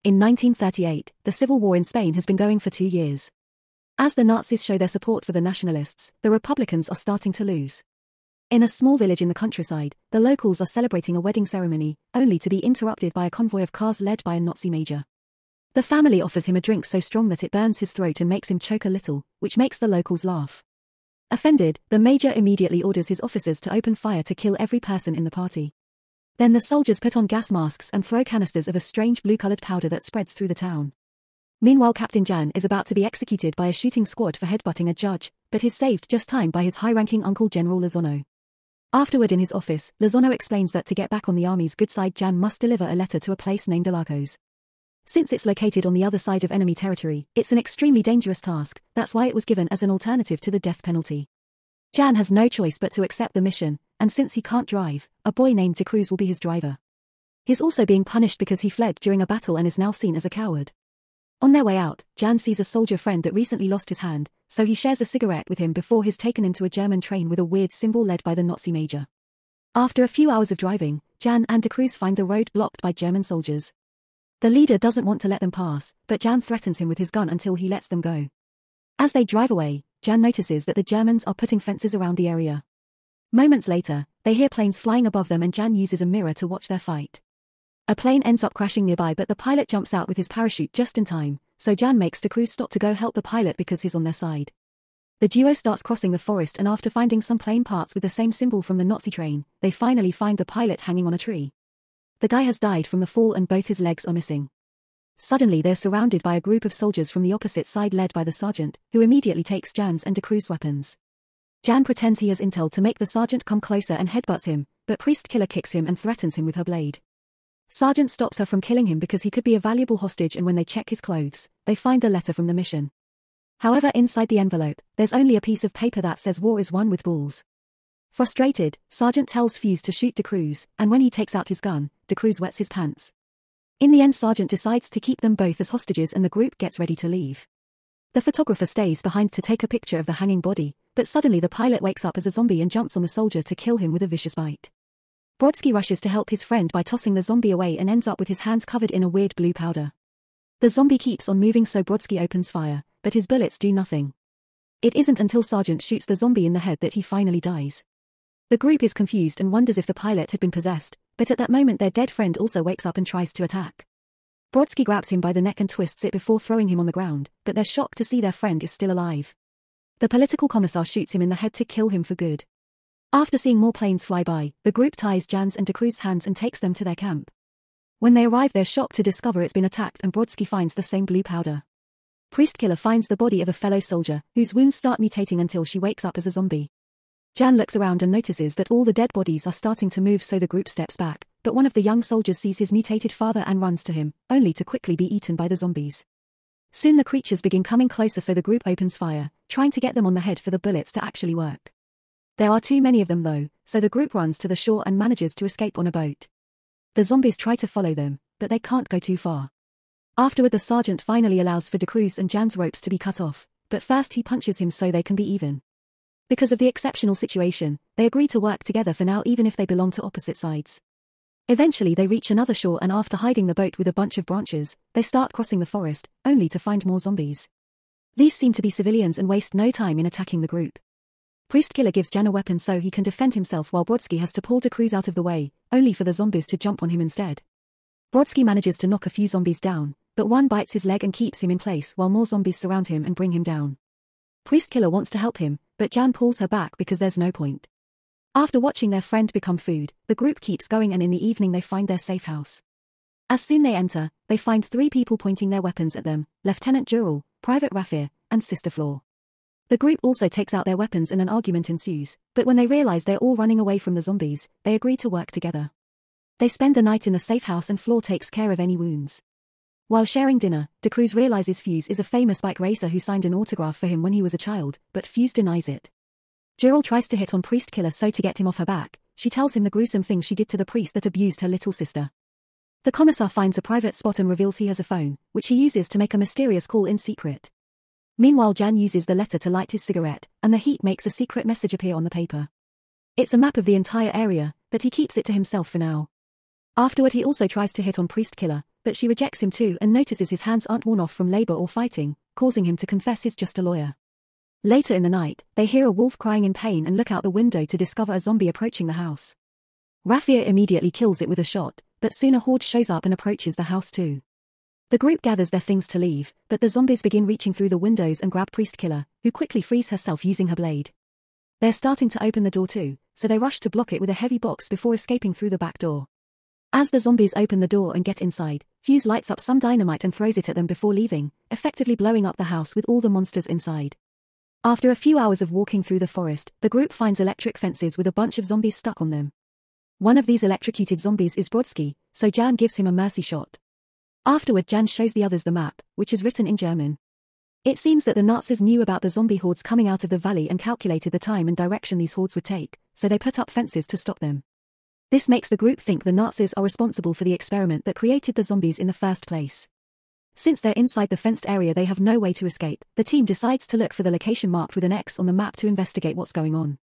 In 1938, the civil war in Spain has been going for 2 years. As the Nazis show their support for the nationalists, the Republicans are starting to lose. In a small village in the countryside, the locals are celebrating a wedding ceremony, only to be interrupted by a convoy of cars led by a Nazi major. The family offers him a drink so strong that it burns his throat and makes him choke a little, which makes the locals laugh. Offended, the major immediately orders his officers to open fire to kill every person in the party. Then the soldiers put on gas masks and throw canisters of a strange blue-colored powder that spreads through the town. Meanwhile, Captain Jan is about to be executed by a shooting squad for headbutting a judge, but is saved just time by his high-ranking uncle General Lozano. Afterward in his office, Lozano explains that to get back on the army's good side, Jan must deliver a letter to a place named Alacos. Since it's located on the other side of enemy territory, it's an extremely dangerous task. That's why it was given as an alternative to the death penalty. Jan has no choice but to accept the mission, and since he can't drive, a boy named De Cruz will be his driver. He's also being punished because he fled during a battle and is now seen as a coward. On their way out, Jan sees a soldier friend that recently lost his hand, so he shares a cigarette with him before he's taken into a German train with a weird symbol led by the Nazi major. After a few hours of driving, Jan and De Cruz find the road blocked by German soldiers. The leader doesn't want to let them pass, but Jan threatens him with his gun until he lets them go. As they drive away, Jan notices that the Germans are putting fences around the area. Moments later, they hear planes flying above them and Jan uses a mirror to watch their fight. A plane ends up crashing nearby, but the pilot jumps out with his parachute just in time, so Jan makes De Cruz stop to go help the pilot because he's on their side. The duo starts crossing the forest, and after finding some plane parts with the same symbol from the Nazi train, they finally find the pilot hanging on a tree. The guy has died from the fall and both his legs are missing. Suddenly they're surrounded by a group of soldiers from the opposite side led by the sergeant, who immediately takes Jan's and De Cruz's weapons. Jan pretends he has intel to make the sergeant come closer and headbutts him, but Priest Killer kicks him and threatens him with her blade. Sergeant stops her from killing him because he could be a valuable hostage, and when they check his clothes, they find the letter from the mission. However, inside the envelope, there's only a piece of paper that says war is won with balls. Frustrated, Sergeant tells Fuse to shoot De Cruz, and when he takes out his gun, De Cruz wets his pants. In the end, Sergeant decides to keep them both as hostages and the group gets ready to leave. The photographer stays behind to take a picture of the hanging body, but suddenly the pilot wakes up as a zombie and jumps on the soldier to kill him with a vicious bite. Brodsky rushes to help his friend by tossing the zombie away and ends up with his hands covered in a weird blue powder. The zombie keeps on moving, so Brodsky opens fire, but his bullets do nothing. It isn't until Sergeant shoots the zombie in the head that he finally dies. The group is confused and wonders if the pilot had been possessed, but at that moment their dead friend also wakes up and tries to attack. Brodsky grabs him by the neck and twists it before throwing him on the ground, but they're shocked to see their friend is still alive. The political commissar shoots him in the head to kill him for good. After seeing more planes fly by, the group ties Jan's and De Cruz's hands and takes them to their camp. When they arrive, they're shocked to discover it's been attacked, and Brodsky finds the same blue powder. Priest Killer finds the body of a fellow soldier, whose wounds start mutating until she wakes up as a zombie. Jan looks around and notices that all the dead bodies are starting to move, so the group steps back, but one of the young soldiers sees his mutated father and runs to him, only to quickly be eaten by the zombies. Soon the creatures begin coming closer, so the group opens fire, trying to get them on the head for the bullets to actually work. There are too many of them though, so the group runs to the shore and manages to escape on a boat. The zombies try to follow them, but they can't go too far. Afterward, the sergeant finally allows for De Cruz and Jan's ropes to be cut off, but first he punches him so they can be even. Because of the exceptional situation, they agree to work together for now, even if they belong to opposite sides. Eventually they reach another shore, and after hiding the boat with a bunch of branches, they start crossing the forest, only to find more zombies. These seem to be civilians and waste no time in attacking the group. Priest Killer gives Jan a weapon so he can defend himself, while Brodsky has to pull De Cruz out of the way, only for the zombies to jump on him instead. Brodsky manages to knock a few zombies down, but one bites his leg and keeps him in place while more zombies surround him and bring him down. Priest Killer wants to help him, but Jan pulls her back because there's no point. After watching their friend become food, the group keeps going, and in the evening they find their safe house. As soon they enter, they find 3 people pointing their weapons at them: Lieutenant Jural, Private Rafir, and Sister Flor. The group also takes out their weapons and an argument ensues, but when they realize they're all running away from the zombies, they agree to work together. They spend the night in the safe house and Flor takes care of any wounds. While sharing dinner, De Cruz realizes Fuse is a famous bike racer who signed an autograph for him when he was a child, but Fuse denies it. Jural tries to hit on Priest Killer, so to get him off her back, she tells him the gruesome things she did to the priest that abused her little sister. The commissar finds a private spot and reveals he has a phone, which he uses to make a mysterious call in secret. Meanwhile, Jan uses the letter to light his cigarette, and the heat makes a secret message appear on the paper. It's a map of the entire area, but he keeps it to himself for now. Afterward, he also tries to hit on Priest Killer, but she rejects him too and notices his hands aren't worn off from labor or fighting, causing him to confess he's just a lawyer. Later in the night, they hear a wolf crying in pain and look out the window to discover a zombie approaching the house. Rafiya immediately kills it with a shot, but soon a horde shows up and approaches the house too. The group gathers their things to leave, but the zombies begin reaching through the windows and grab Priest Killer, who quickly frees herself using her blade. They're starting to open the door too, so they rush to block it with a heavy box before escaping through the back door. As the zombies open the door and get inside, Fuse lights up some dynamite and throws it at them before leaving, effectively blowing up the house with all the monsters inside. After a few hours of walking through the forest, the group finds electric fences with a bunch of zombies stuck on them. One of these electrocuted zombies is Brodsky, so Jan gives him a mercy shot. Afterward, Jan shows the others the map, which is written in German. It seems that the Nazis knew about the zombie hordes coming out of the valley and calculated the time and direction these hordes would take, so they put up fences to stop them. This makes the group think the Nazis are responsible for the experiment that created the zombies in the first place. Since they're inside the fenced area, they have no way to escape. The team decides to look for the location marked with an X on the map to investigate what's going on.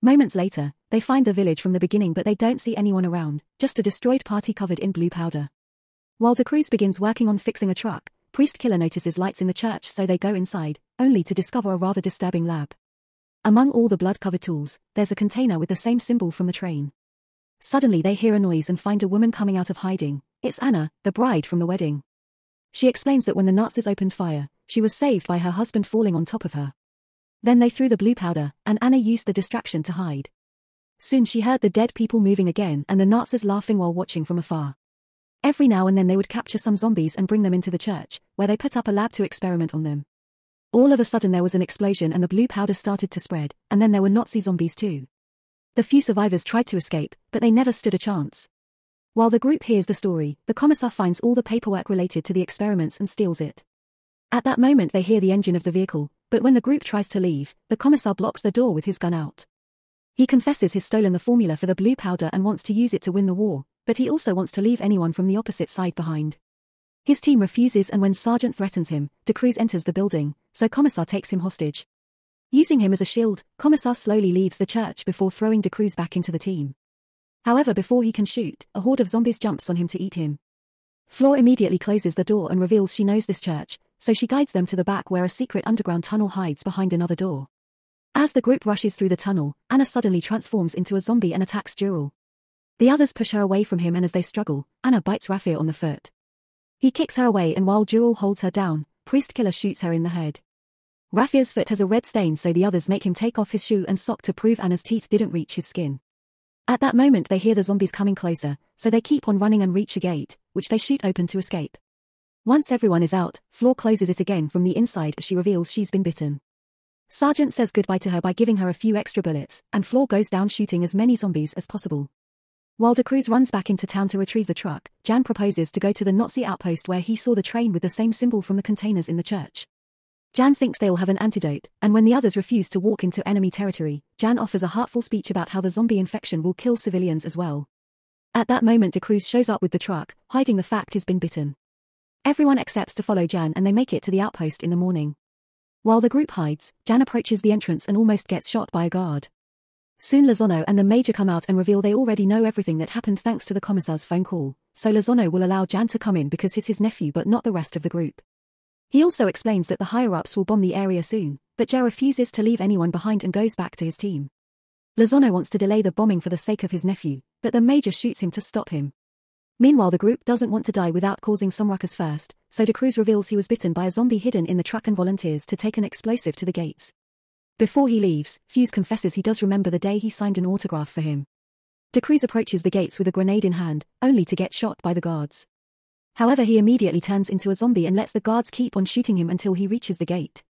Moments later, they find the village from the beginning, but they don't see anyone around, just a destroyed party covered in blue powder. While De Cruz begins working on fixing a truck, Priest Killer notices lights in the church, so they go inside, only to discover a rather disturbing lab. Among all the blood-covered tools, there's a container with the same symbol from the train. Suddenly they hear a noise and find a woman coming out of hiding. It's Anna, the bride from the wedding. She explains that when the Nazis opened fire, she was saved by her husband falling on top of her. Then they threw the blue powder, and Anna used the distraction to hide. Soon she heard the dead people moving again and the Nazis laughing while watching from afar. Every now and then they would capture some zombies and bring them into the church, where they put up a lab to experiment on them. All of a sudden there was an explosion and the blue powder started to spread, and then there were Nazi zombies too. The few survivors tried to escape, but they never stood a chance. While the group hears the story, the commissar finds all the paperwork related to the experiments and steals it. At that moment they hear the engine of the vehicle, but when the group tries to leave, the commissar blocks the door with his gun out. He confesses he's stolen the formula for the blue powder and wants to use it to win the war, but he also wants to leave anyone from the opposite side behind. His team refuses, and when Sergeant threatens him, De Cruz enters the building, so Commissar takes him hostage. Using him as a shield, Commissar slowly leaves the church before throwing De Cruz back into the team. However, before he can shoot, a horde of zombies jumps on him to eat him. Flor immediately closes the door and reveals she knows this church, so she guides them to the back where a secret underground tunnel hides behind another door. As the group rushes through the tunnel, Anna suddenly transforms into a zombie and attacks Dural. The others push her away from him, and as they struggle, Anna bites Rafiya on the foot. He kicks her away, and while Dural holds her down, Priest Killer shoots her in the head. Rafia's foot has a red stain, so the others make him take off his shoe and sock to prove Anna's teeth didn't reach his skin. At that moment they hear the zombies coming closer, so they keep on running and reach a gate, which they shoot open to escape. Once everyone is out, Flor closes it again from the inside as she reveals she's been bitten. Sergeant says goodbye to her by giving her a few extra bullets, and Flor goes down shooting as many zombies as possible. While De Cruz runs back into town to retrieve the truck, Jan proposes to go to the Nazi outpost where he saw the train with the same symbol from the containers in the church. Jan thinks they'll have an antidote, and when the others refuse to walk into enemy territory, Jan offers a heartful speech about how the zombie infection will kill civilians as well. At that moment De Cruz shows up with the truck, hiding the fact he's been bitten. Everyone accepts to follow Jan and they make it to the outpost in the morning. While the group hides, Jan approaches the entrance and almost gets shot by a guard. Soon Lozano and the Major come out and reveal they already know everything that happened thanks to the commissar's phone call, so Lozano will allow Jan to come in because he's his nephew but not the rest of the group. He also explains that the higher-ups will bomb the area soon, but Joe refuses to leave anyone behind and goes back to his team. Lozano wants to delay the bombing for the sake of his nephew, but the Major shoots him to stop him. Meanwhile the group doesn't want to die without causing some ruckus first, so De Cruz reveals he was bitten by a zombie hidden in the truck and volunteers to take an explosive to the gates. Before he leaves, Fuse confesses he does remember the day he signed an autograph for him. De Cruz approaches the gates with a grenade in hand, only to get shot by the guards. However, he immediately turns into a zombie and lets the guards keep on shooting him until he reaches the gate.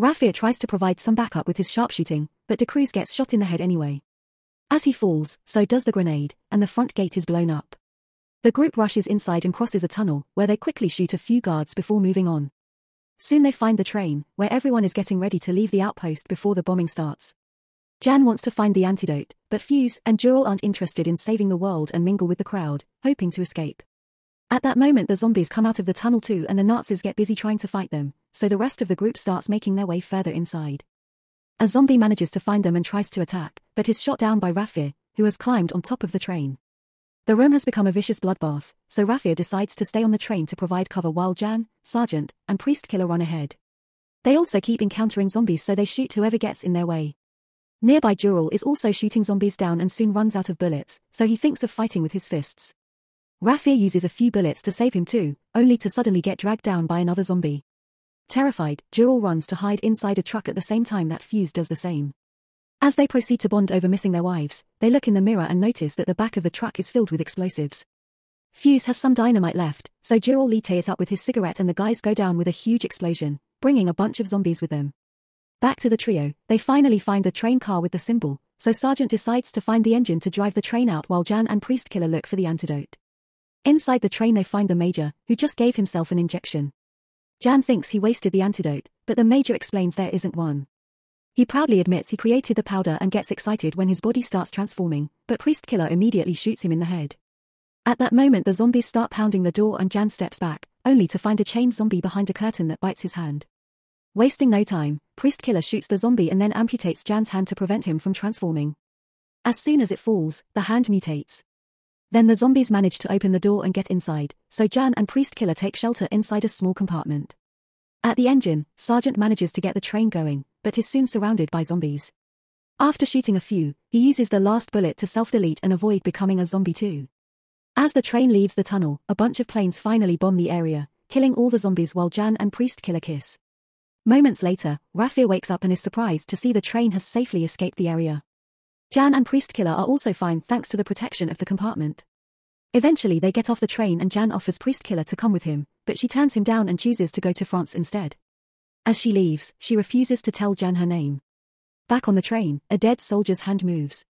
Rafiya tries to provide some backup with his sharpshooting, but De Cruz gets shot in the head anyway. As he falls, so does the grenade, and the front gate is blown up. The group rushes inside and crosses a tunnel, where they quickly shoot a few guards before moving on. Soon they find the train, where everyone is getting ready to leave the outpost before the bombing starts. Jan wants to find the antidote, but Fuse and Dural aren't interested in saving the world and mingle with the crowd, hoping to escape. At that moment the zombies come out of the tunnel too and the Nazis get busy trying to fight them, so the rest of the group starts making their way further inside. A zombie manages to find them and tries to attack, but is shot down by Rafiya, who has climbed on top of the train. The room has become a vicious bloodbath, so Rafiya decides to stay on the train to provide cover while Jan, Sergeant, and Priest Killer run ahead. They also keep encountering zombies, so they shoot whoever gets in their way. Nearby Dural is also shooting zombies down and soon runs out of bullets, so he thinks of fighting with his fists. Rafiya uses a few bullets to save him too, only to suddenly get dragged down by another zombie. Terrified, Dural runs to hide inside a truck at the same time that Fuse does the same. As they proceed to bond over missing their wives, they look in the mirror and notice that the back of the truck is filled with explosives. Fuse has some dynamite left, so Dural lights it up with his cigarette and the guys go down with a huge explosion, bringing a bunch of zombies with them. Back to the trio, they finally find the train car with the symbol, so Sergeant decides to find the engine to drive the train out while Jan and Priest Killer look for the antidote. Inside the train they find the Major, who just gave himself an injection. Jan thinks he wasted the antidote, but the Major explains there isn't one. He proudly admits he created the powder and gets excited when his body starts transforming, but Priest Killer immediately shoots him in the head. At that moment the zombies start pounding the door and Jan steps back, only to find a chained zombie behind a curtain that bites his hand. Wasting no time, Priest Killer shoots the zombie and then amputates Jan's hand to prevent him from transforming. As soon as it falls, the hand mutates. Then the zombies manage to open the door and get inside, so Jan and Priest Killer take shelter inside a small compartment. At the engine, Sergeant manages to get the train going, but is soon surrounded by zombies. After shooting a few, he uses the last bullet to self-delete and avoid becoming a zombie too. As the train leaves the tunnel, a bunch of planes finally bomb the area, killing all the zombies while Jan and Priest Killer kiss. Moments later, Rafiya wakes up and is surprised to see the train has safely escaped the area. Jan and Priest Killer are also fine thanks to the protection of the compartment. Eventually they get off the train and Jan offers Priest Killer to come with him, but she turns him down and chooses to go to France instead. As she leaves, she refuses to tell Jan her name. Back on the train, a dead soldier's hand moves.